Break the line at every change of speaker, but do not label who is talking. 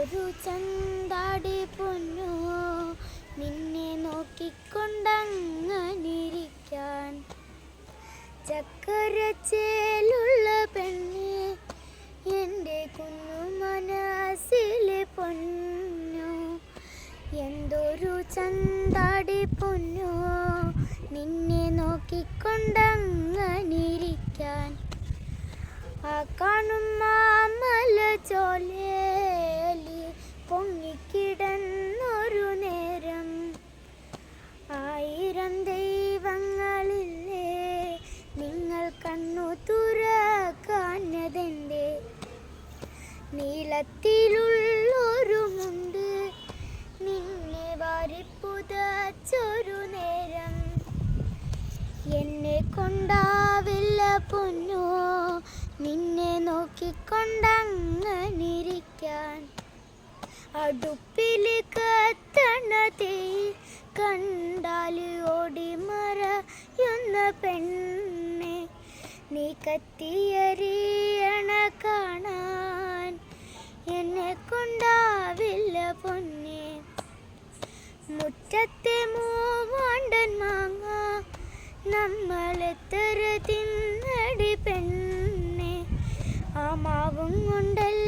എന്തൊരു ചന്താടി പൊന്നോ നിന്നെ നോക്കിക്കൊണ്ടങ്ങനിരിക്കാൻ. ചക്കരച്ചേലുള്ള പെണ്ണ് എൻ്റെ കുഞ്ഞു മനസ്സിലെ പൊന്നോ. എന്തൊരു ചന്താടി പൊന്നോ നിന്നെ നോക്കിക്കൊണ്ടങ്ങനിരിക്കാൻ. ആ കാണും മാമല ചോലേലി പൊങ്ങിക്കിടന്നൊരു നേരം. 1000 ദൈവങ്ങളില്ലേ നിങ്ങൾ കണ്ണു തുറക്കാഞ്ഞതെന്തേ. നീളത്തിലുള്ളൊരു മുണ്ട് നിന്നെ വാരിപ്പുതച്ചൊരു നേരം. എന്നെ കൊണ്ടാവില്ല പൊന്നോ നിന്നെ നോക്കിക്കൊണ്ടങ്ങനിരിക്കാൻ. അടുപ്പിൽ കത്തണ തീ കണ്ടാൽ ഓടിമറയുന്ന പെണ്ണെ. നീ കത്തിയരിയണ കാണാൻ എന്നെ കൊണ്ടാവില്ല പൊന്നെ. മുറ്റത്തെ മൂവാണ്ടൻ മാങ്ങ നമ്മളെത്ര തിന്നടി പെണ്ണെ. ആ മാവും കൊണ്ടല്ല